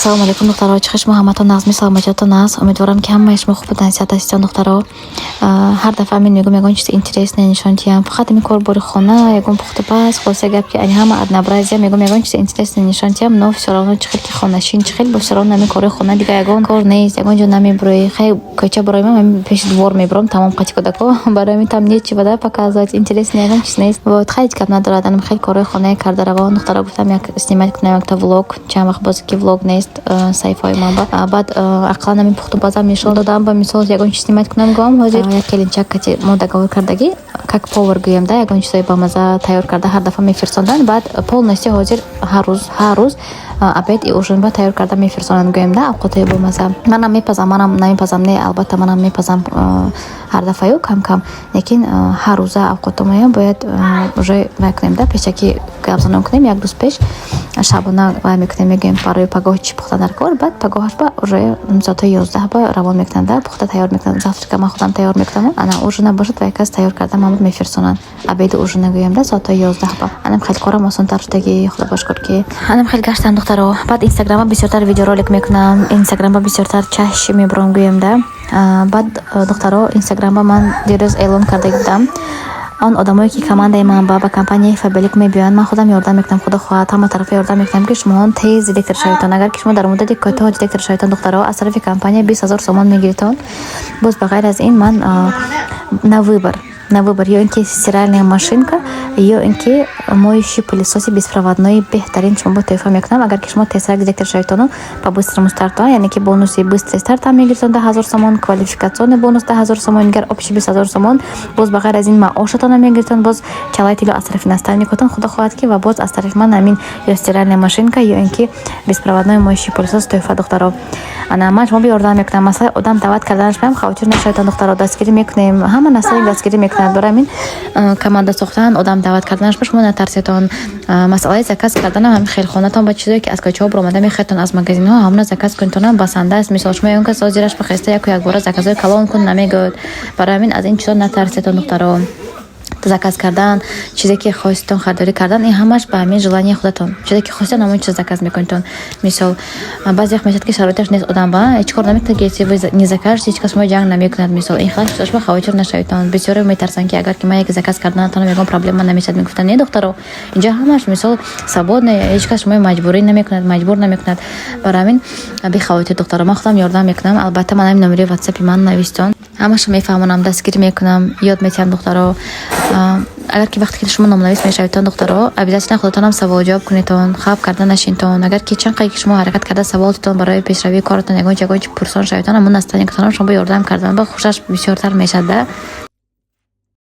Assalomu alaykum doktor. Chiqish Muhammadon Nazmi salomatjon aziz. Umidovaram ki hamma ish خوب بودن صحت هستید دخترها. هر دفعه میگم چیز اینترست نشانتیم فقط می کار بر خانه یکم پخته پس خلاصه گپ که همه ادنا برازی میگم چیز اینترست نشانتیم نو فشارانو چخیل که خانه شین چخیل با فشاران نمی کار خانه دیگه یگان کار نیست یگان جو نمی برای خیلی کوچه برای من پیش دوار میبرم تمام قطی کداکو برای من تام نیچی بده показать اینترست نیستم چیز نیست و خیلی گپ نداره دارم خیلی کار خانه کرده روان دخترها گفتم یک استیمات کنم یک تا ولوگ چند وقت باز که ولوگ نیست سایفای ما بعد عقلا نمی پخته بازم نشون دادم با مثال یگان چیز استیمات کنم گام حاضر یک کلینچک که ما договор کردگی как повар گویم ده یگان چیزای با مزه تیار کرده هر دفعه میفرستندن بعد полностью حاضر هر روز обед и ужин با تیار کرده میفرستند گویم ده اوقات با مزه منم نمیپزم نه البته منم میپزم هر دفعه کم کم لیکن هر روز اوقات ما باید уже میکنیم ده پیشکی گابزنم کنیم یک روز پیش شبانه وای میکنیم میگیم برای پگاه چی پخته در کار بعد پگاهش با уже ساعت 11 با روان میکنن ده پخته تیار میکنن завтрак من خودم تیار میکنم انا ужин باشد و یک از تیار کرده مامور میفرستونن обед ужин گویم ده ساعت 11 با انم خیلی کارم آسان تر شده خدا باش کرد که انم خیلی گشتم دخترها بعد اینستاگرام بسیارتر ویدیو رولک میکنم اینستاگرام بسیارتر چش میبرم گویم ده بعد دخترها اینستاگرام من دیروز اعلام کرده بودم آن آدمایی که کمانده من با کمپانی فابریک میبیان من خودم یاردم میکنم خدا خواهد همه طرف یاردم میکنم که شما تیز دیکتر شویتون اگر که شما در مدت کوتاه دیکتر شویتون دخترها از طرف کمپانی 20000 تومان میگیرتون باز بغیر از این من на выбор یا اینکه стиральная машинка یا اینکه моющий пылесос беспроводной بهترین شما تحفه میکنم اگر که شما تسرک دیکتر شویتون по быстрому старту یعنی که бонуси быстрый старт هم میگیرتون 10000 تومان квалификационный бонус 10000 تومان گر общий 20000 تومان باز بغیر از این معاشتون میگیرتون باز چالایتیلو از طرف наставник میکنن خدا خواهد که و باز از طرف من همین یا стиральная машинка یا اینکه беспроводной моющий пылесос تحفه دخترها انا ما شما بیاردم میکنم مثلا آدم دعوت کردنش بهم خاطر نشایتون دخترها دستگیری میکنیم همه نسل دستگیری میکنن برای من کمانده ساختن آدم دعوت کردنش شما نترسیتون مسئله زکات کردن هم خیلی خونتون با چیزی که از کجا برآمده میخیتون از مغازین ها همون زکات کنتون بسنده است مثلا شما اون که سازیرش بخسته یک بار زکات کلان کن نمیگود برای من از این چیزا نترسیتون دخترها زکات کردن چیزی که خواستون خریداری کردن این همش به همین جلانی خودتون چیزی که خواستون همون چیز زکات میکنید مثلا بعضی وقت میشه که شرایطش نیست آدم با هیچ کار نمیکنه که وی نزکات هیچ کس ما جنگ نمیکند مثلا این خاص شش به خاطر نشایتون بسیار میترسن که اگر که من یک زکات کردن تا میگم پرابلم نمیشه میگفتن نه دکترو اینجا همش مثلا سبود هیچ کس ما مجبوری نمیکند مجبور نمیکند برای من به خاطر دکتر ما خودم یاردم میکنم البته من همین نمره واتساپ من نوشتم همش میفهمونم دستگیری میکنم یاد میتونم دکترها اگر که وقتی که شما نامنویس میشویتون دکترها ابتداً خودتون هم سوال جواب کنیتون خواب کردن نشینتون اگر که چند قیقی شما حرکت کرده سوالتون برای پیشروی کارتون یگان پرسان شویتون همون نستانی که شما یاردم کردن با خوشش بسیارتر میشه ده